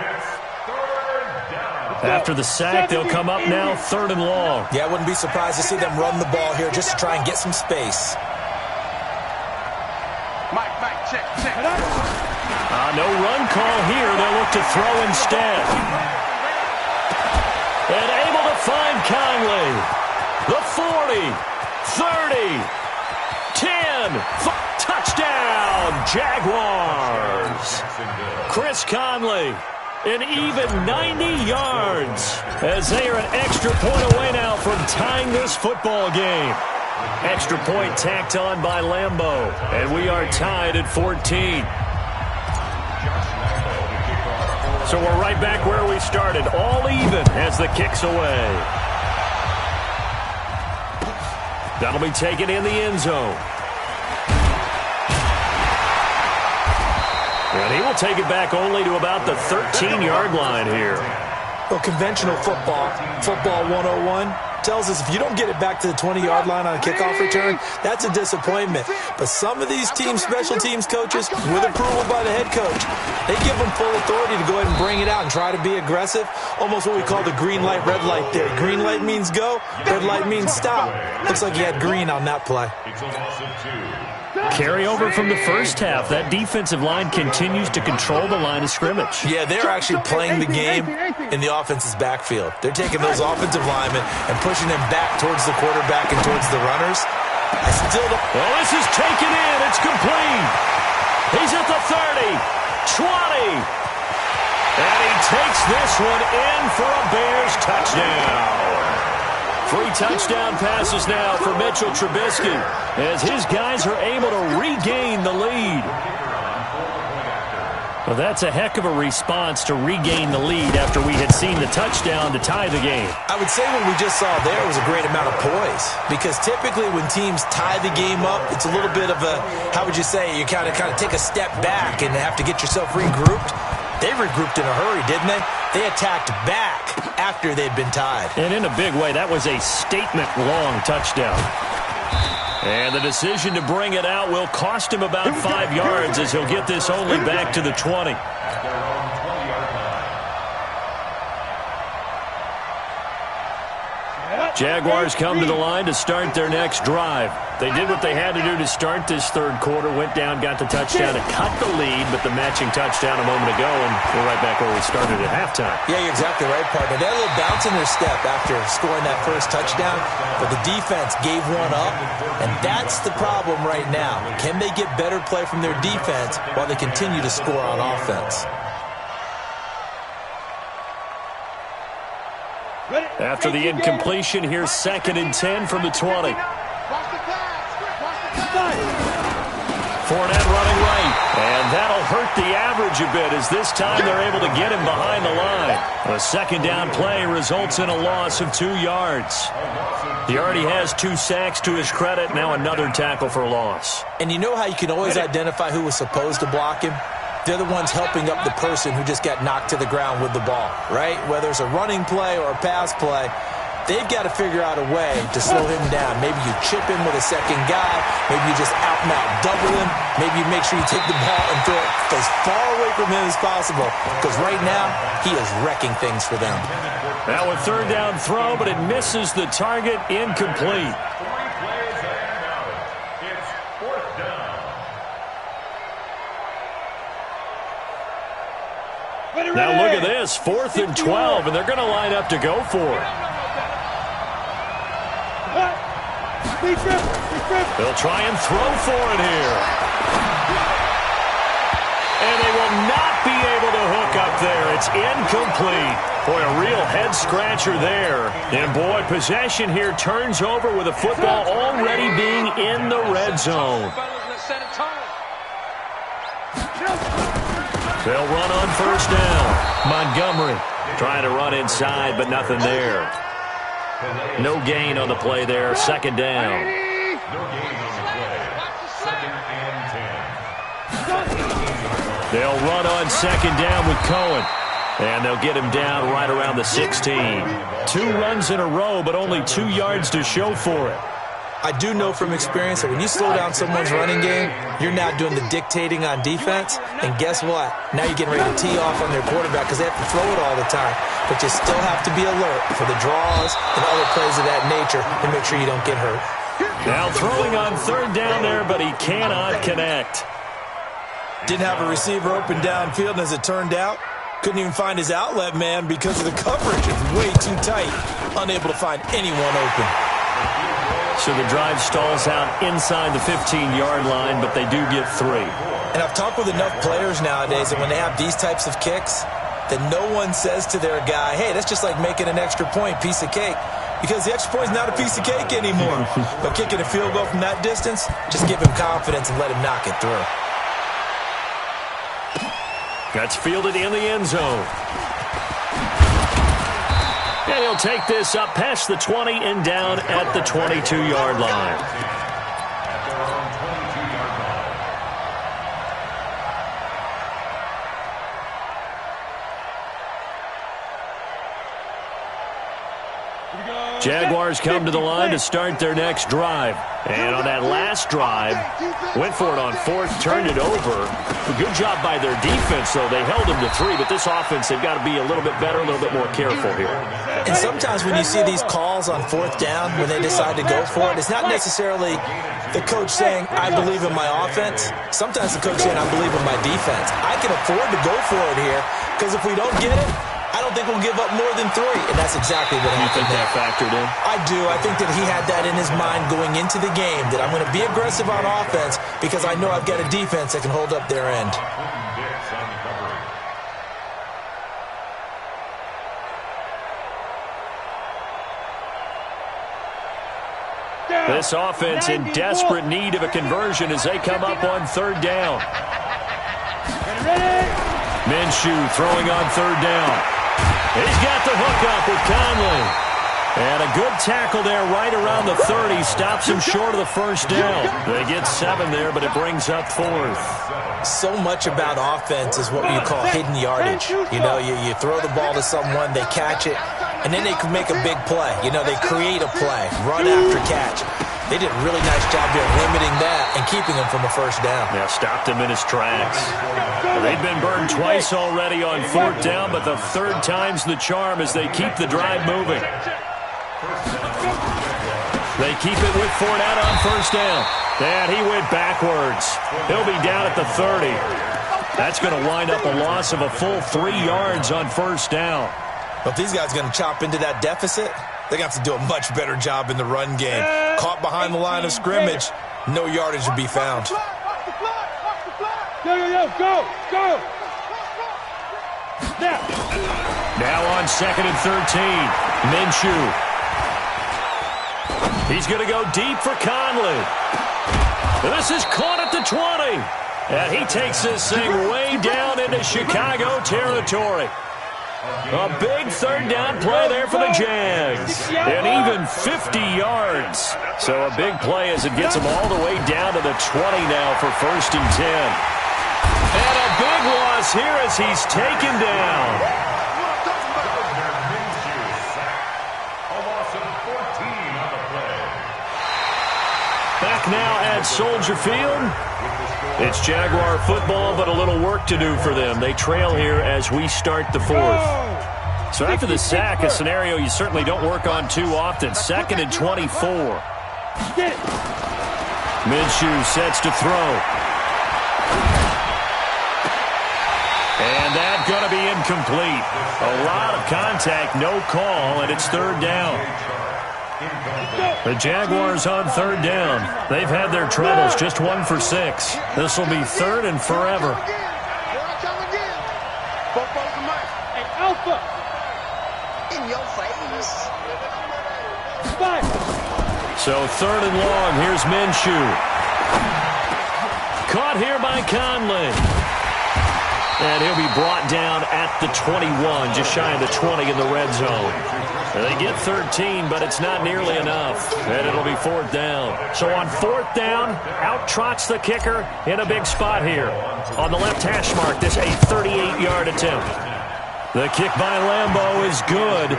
After the sack, they'll come up now 3rd and long. Yeah, I wouldn't be surprised to see them run the ball here just to try and get some space. Mike, check. No run call here. They'll look to throw instead. And able to find Conley. The 40, 30, 10, touchdown, Jaguars. Chris Conley, an even 90 yards as they are an extra point away now from tying this football game. Extra point tacked on by Lambeau, and we are tied at 14. So we're right back where we started, all even as the kick's away. That'll be taken in the end zone. And he will take it back only to about the 13-yard line here. Well, conventional football 101, tells us if you don't get it back to the 20-yard line on a kickoff return, that's a disappointment. But some of these special teams coaches, with approval by the head coach, they give them full authority to go ahead and bring it out and try to be aggressive. Almost what we call the green light, red light theory. Green light means go, red light means stop. Looks like he had green on that play. Carry over from the first half. That defensive line continues to control the line of scrimmage. Yeah, they're actually playing the game in the offense's backfield. They're taking those offensive linemen and pushing them back towards the quarterback and towards the runners. I still don't... Well, this is taken in. It's complete. He's at the 30, 20. And he takes this one in for a Bears touchdown. 3 touchdown passes now for Mitchell Trubisky as his guys are able to regain the lead. Well, that's a heck of a response to regain the lead after we had seen the touchdown to tie the game. I would say what we just saw there was a great amount of poise, because typically when teams tie the game up, it's a little bit of a, how would you say, you kind of take a step back and have to get yourself regrouped. They regrouped in a hurry, didn't they? They attacked back after they'd been tied. And in a big way, that was a statement-long touchdown. And the decision to bring it out will cost him about 5 yards, as he'll get this only back to the 20. Jaguars come to the line to start their next drive. They did what they had to do to start this third quarter, went down, got the touchdown to cut the lead, but the matching touchdown a moment ago, and we're right back where we started at halftime. Yeah, you're exactly right, partner. They had a little bounce in their step after scoring that first touchdown, but the defense gave one up, and that's the problem right now. Can they get better play from their defense while they continue to score on offense? After the incompletion, here's 2nd and 10 from the 20. Fournette running right, and that'll hurt the average a bit, as this time they're able to get him behind the line. A 2nd down play results in a loss of 2 yards. He already has 2 sacks to his credit, now another tackle for loss. And you know how you can always identify who was supposed to block him? They're the ones helping up the person who just got knocked to the ground with the ball, right? Whether it's a running play or a pass play, they've got to figure out a way to slow him down. Maybe you chip him with a second guy. Maybe you just out-and-out double him. Maybe you make sure you take the ball and throw it as far away from him as possible, because right now he is wrecking things for them. Now a 3rd down throw, but it misses the target, incomplete. Now look at this, 4th and 12, and they're going to line up to go for it. They'll try and throw for it here. And they will not be able to hook up there. It's incomplete. Boy, a real head-scratcher there. And, boy, possession here turns over with the football already being in the red zone. They'll run on 1st down. Montgomery trying to run inside, but nothing there. No gain on the play there. 2nd down. They'll run on 2nd down with Cohen. And they'll get him down right around the 16. 2 runs in a row, but only 2 yards to show for it. I do know from experience that when you slow down someone's running game, you're now doing the dictating on defense. And guess what? Now you're getting ready to tee off on their quarterback because they have to throw it all the time. But you still have to be alert for the draws and other plays of that nature to make sure you don't get hurt. Now throwing on 3rd down there, but he cannot connect. Didn't have a receiver open downfield, and as it turned out, couldn't even find his outlet man because of the coverage. It's way too tight. Unable to find anyone open. So the drive stalls out inside the 15-yard line, but they do get 3. And I've talked with enough players nowadays that when they have these types of kicks, that no one says to their guy, hey, that's just like making an extra point, piece of cake. Because the extra point is not a piece of cake anymore. But kicking a field goal from that distance, just give him confidence and let him knock it through. That's fielded in the end zone. And he'll take this up past the 20 and down at the 22-yard line. Jaguars come to the line to start their next drive. And on that last drive, went for it on 4th, turned it over. A good job by their defense, though. They held them to 3, but this offense, they've got to be a little bit better, a little bit more careful here. And sometimes when you see these calls on 4th down, when they decide to go for it, it's not necessarily the coach saying, I believe in my offense. Sometimes the coach saying, I believe in my defense. I can afford to go for it here, because if we don't get it, I don't think we'll give up more than 3, and that's exactly what happened. You think that factored in? I do. I think that he had that in his mind going into the game, that I'm going to be aggressive on offense because I know I've got a defense that can hold up their end. This offense in desperate need of a conversion as they come up on 3rd down. Ready? Minshew throwing on third down. He's got the hook up with Conley. And a good tackle there right around the 30. Stops him short of the first down. They get 7 there, but it brings up 4th. So much about offense is what you call hidden yardage. You know, you throw the ball to someone, they catch it, and then they can make a big play. You know, they create a play, run after catch. They did a really nice job there limiting that and keeping him from a first down. Yeah, stopped him in his tracks. They've been burned twice already on 4th down, but the 3rd time's the charm as they keep the drive moving. They keep it with Fournette on first down. And he went backwards. He'll be down at the 30. That's going to wind up a loss of a full 3 yards on first down. But if these guys are going to chop into that deficit, they're going to have to do a much better job in the run game. Caught behind the line of scrimmage, no yardage would be found. Go! Now on 2nd and 13, Minshew. He's going to go deep for Conley. This is caught at the 20. And he takes this thing way down into Chicago territory. A big 3rd down play there for the Jags. And even 50 yards. So a big play as it gets him all the way down to the 20 now for 1st and 10. And a big loss here as he's taken down. Back now at Soldier Field. It's Jaguar football, but a little work to do for them. They trail here as we start the 4th. So after the sack, a scenario you certainly don't work on too often. 2nd and 24. Minshew sets to throw. And that's going to be incomplete. A lot of contact, no call, and it's 3rd down. The Jaguars on 3rd down. They've had their troubles, just 1 for 6. This will be 3rd and forever. Hey, Alpha! In your face. So 3rd and long, here's Minshew. Caught here by Conley. And he'll be brought down at the 21, just shy of the 20 in the red zone. They get 13, but it's not nearly enough. And it'll be 4th down. So on 4th down, out trots the kicker in a big spot here. On the left hash mark, this a 38-yard attempt. The kick by Lambeau is good.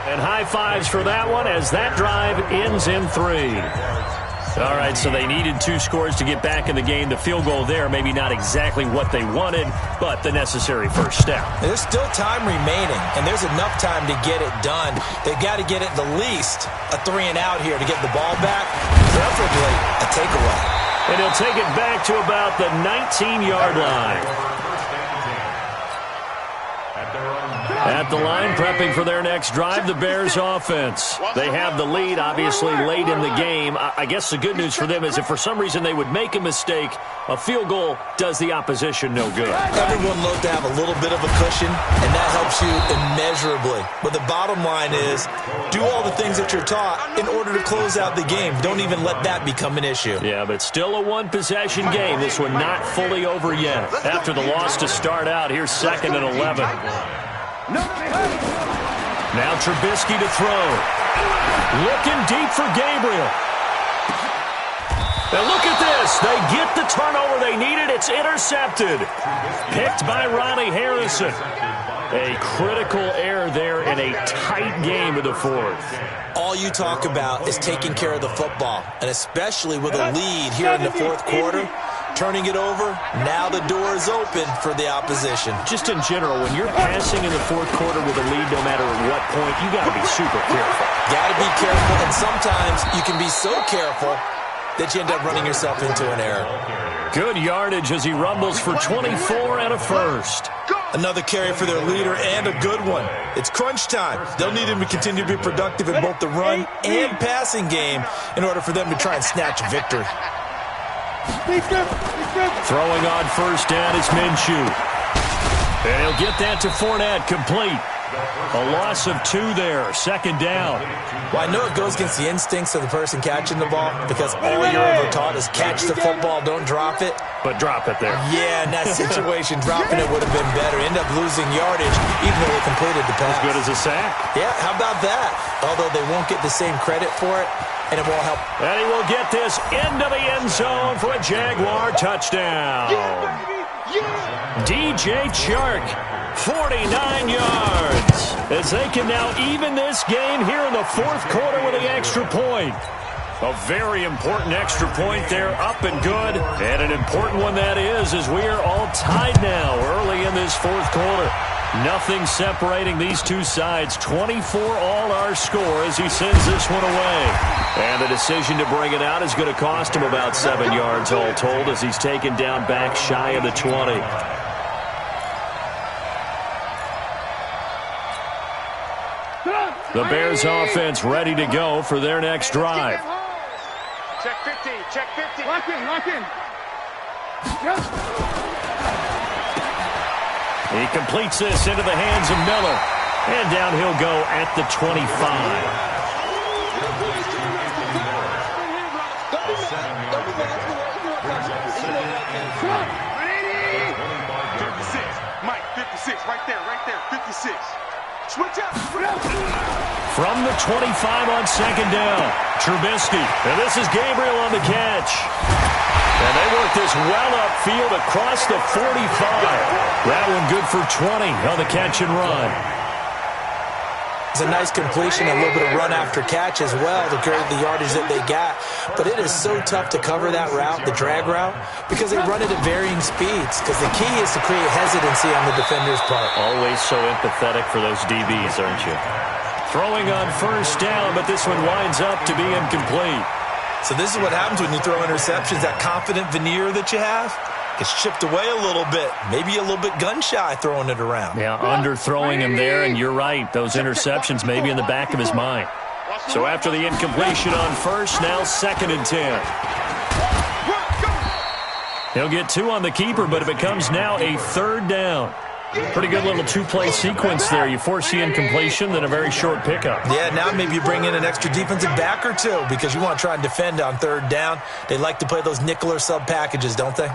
And high fives for that one as that drive ends in 3. All right, so they needed 2 scores to get back in the game. The field goal there, maybe not exactly what they wanted, but the necessary first step. There's still time remaining, and there's enough time to get it done. They've got to get it the least a 3 and out here to get the ball back, preferably a takeaway. And he'll take it back to about the 19-yard line. At the line, prepping for their next drive, the Bears offense. They have the lead, obviously, late in the game. I guess the good news for them is if for some reason they would make a mistake, a field goal does the opposition no good. Everyone loves to have a little bit of a cushion, and that helps you immeasurably. But the bottom line is, do all the things that you're taught in order to close out the game. Don't even let that become an issue. Yeah, but still a one-possession game. This one not fully over yet. After the loss to start out, here's 2nd and 11. Now Trubisky to throw. Looking deep for Gabriel. And look at this. They get the turnover they needed. It's intercepted. Picked by Ronnie Harrison. A critical error there in a tight game of the 4th. All you talk about is taking care of the football, and especially with a lead here in the 4th quarter. Turning it over, now the door is open for the opposition. Just in general, when you're passing in the 4th quarter with a lead, no matter at what point, you got to be super careful. Got to be careful, and sometimes you can be so careful that you end up running yourself into an error. Good yardage as he rumbles for 24 and a first. Another carry for their leader and a good one. It's crunch time. They'll need him to continue to be productive in both the run and passing game in order for them to try and snatch a victory. Throwing on first down is Minshew. And he'll get that to Fournette, complete. A loss of 2 there, second down. Well, I know it goes against the instincts of the person catching the ball because all you're ever taught is catch the football, don't drop it. But drop it there. Yeah, in that situation, dropping it would have been better. End up losing yardage, even though they completed the pass. As good as a sack. Yeah, how about that? Although they won't get the same credit for it, and it won't help. And he will get this into the end zone for a Jaguar touchdown. DJ Chark, 49 yards. As they can now even this game here in the fourth quarter with an extra point. A very important extra point there, up and good. And an important one that is, as we are all tied now early in this fourth quarter. Nothing separating these two sides. 24 all our score as he sends this one away. And the decision to bring it out is going to cost him about 7 yards all told as he's taken down back shy of the 20. The Bears offense ready to go for their next drive. Check 50, check 50. Lock in, lock in. He completes this into the hands of Miller. And down he'll go at the 25. 56. Mike, 56. Right there, 56. Switch up. From the 25 on second down, Trubisky. And this is Gabriel on the catch. And they work this well upfield across the 45. That one good for 20 on the catch and run. It's a nice completion, a little bit of run after catch as well to create the yardage that they got. But it is so tough to cover that route, the drag route, because they run it at varying speeds. Because the key is to create hesitancy on the defender's part. Always so empathetic for those DBs, aren't you? Throwing on first down, but this one winds up to be incomplete. So this is what happens when you throw interceptions. That confident veneer that you have gets chipped away a little bit. Maybe a little bit gun-shy throwing it around. Yeah, underthrowing him there, and you're right. Those interceptions may be in the back of his mind. So after the incompletion on first, now 2nd and 10. He'll get 2 on the keeper, but it becomes now a 3rd down. Pretty good little 2-play sequence there. You force the incompletion, then a very short pickup. Yeah, now maybe you bring in an extra defensive back or two because you want to try and defend on 3rd down. They like to play those nickel or sub packages, don't they?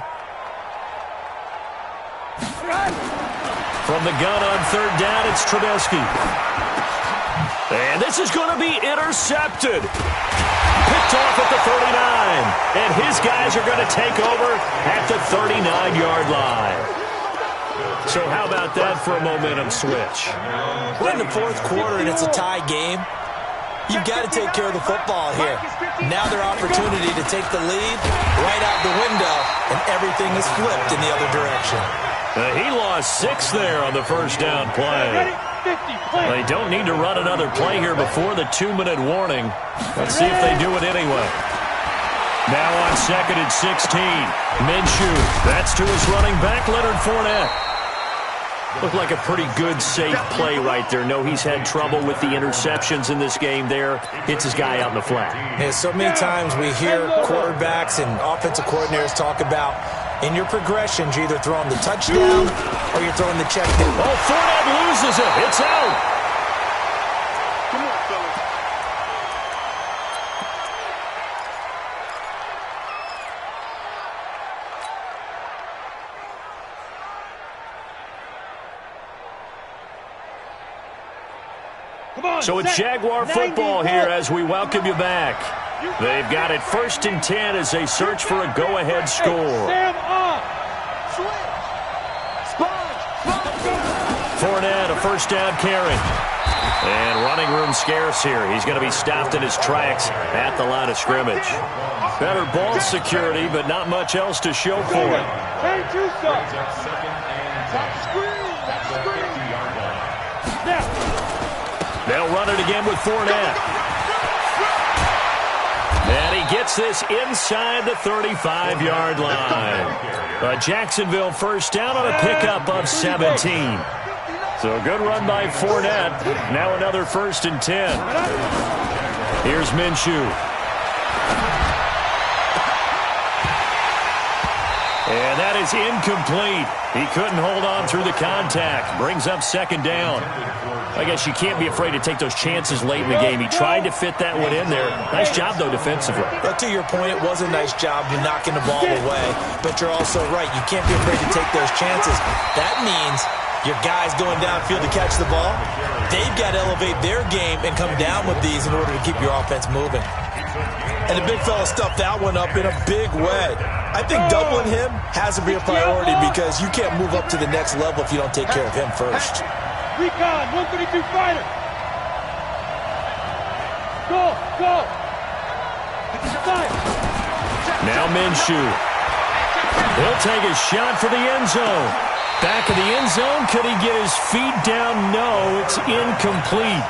From the gun on 3rd down, it's Trubisky. And this is going to be intercepted. Picked off at the 39. And his guys are going to take over at the 39-yard line. So how about that for a momentum switch? We're in the fourth quarter and it's a tie game. You've got to take care of the football here. Now their opportunity to take the lead right out the window, and everything is flipped in the other direction. He lost 6 there on the first down play. They don't need to run another play here before the 2-minute warning. Let's see if they do it anyway. Now on 2nd and 16, Minshew. That's to his running back, Leonard Fournette. Looked like a pretty good, safe play right there. No, he's had trouble with the interceptions in this game there. Hits his guy out in the flat. Yeah, so many times we hear quarterbacks and offensive coordinators talk about in your progressions, you're either throwing the touchdown or you're throwing the check down. Oh, Fournette loses it. It's out. Come on, fellas. So it's Jaguar football here as we welcome you back. They've got it 1st and 10 as they search for a go-ahead score. Fournette, a first down carry. And running room scarce here. He's going to be stopped in his tracks at the line of scrimmage. Better ball security, but not much else to show for it. They'll run it again with Fournette. And he gets this inside the 35-yard line. A Jacksonville first down on a pickup of 17. So a good run by Fournette. Now another 1st and 10. Here's Minshew. And that is incomplete. He couldn't hold on through the contact. Brings up second down. I guess you can't be afraid to take those chances late in the game. He tried to fit that one in there. Nice job, though, defensively. But to your point, it was a nice job to knocking the ball away. But you're also right. You can't be afraid to take those chances. That means your guys going downfield to catch the ball, they've got to elevate their game and come down with these in order to keep your offense moving. And the big fella stuffed that one up in a big way. I think doubling him has to be a priority because you can't move up to the next level if you don't take care of him first. Recon, 132 fighter. Go. Now Minshew. He'll take a shot for the end zone. Back of the end zone. Could he get his feet down? No, it's incomplete.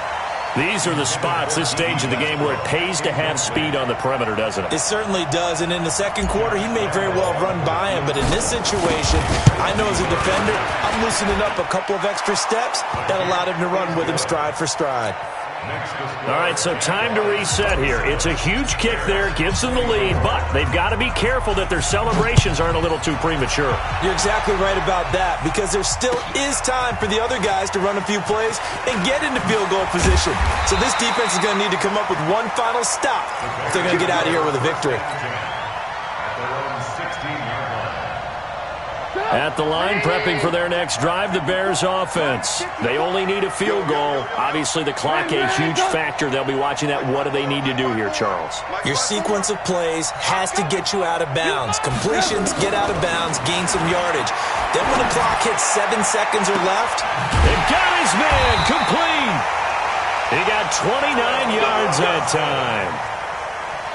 These are the spots, this stage of the game, where it pays to have speed on the perimeter, doesn't it? It certainly does, and in the second quarter, he may very well run by him, but in this situation, I know as a defender, I'm loosening up a couple of extra steps that allowed him to run with him stride for stride. All right, so time to reset here. It's a huge kick there, gives them the lead, but they've got to be careful that their celebrations aren't a little too premature. You're exactly right about that, because there still is time for the other guys to run a few plays and get into field goal position. So this defense is going to need to come up with one final stop if they're going to get out of here with a victory. At the line, prepping for their next drive, the Bears offense. They only need a field goal. Obviously, the clock a huge factor. They'll be watching that. What do they need to do here, Charles? Your sequence of plays has to get you out of bounds. Completions, get out of bounds, gain some yardage. Then when the clock hits 7 seconds or left, they've got his man complete. He got 29 yards that time.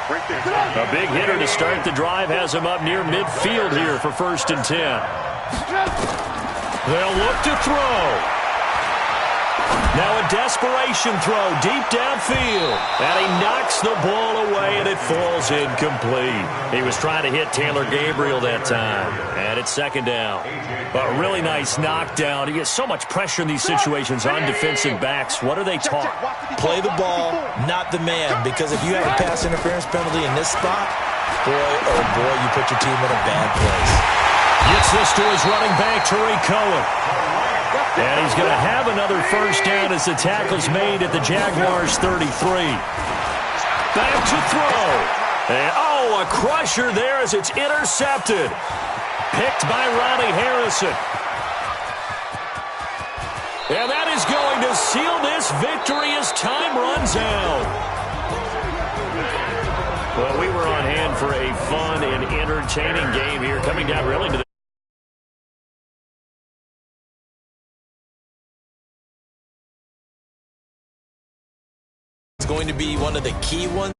A big hitter to start the drive has him up near midfield here for 1st and 10. They'll look to throw. Now a desperation throw deep downfield. And he knocks the ball away, and it falls incomplete. He was trying to hit Taylor Gabriel that time. And it's 2nd down. A really nice knockdown. He gets so much pressure in these situations on defensive backs. What are they taught? Play the ball, not the man. Because if you have a pass interference penalty in this spot, boy, oh boy, you put your team in a bad place. Gets this to his running back, Tariq Cohen. And he's going to have another 1st down as the tackle's made at the Jaguars' 33. Back to throw. And, a crusher there as it's intercepted. Picked by Ronnie Harrison. And that is going to seal this victory as time runs out. Well, we were on hand for a fun and entertaining game here, coming down really to the going to be one of the key ones.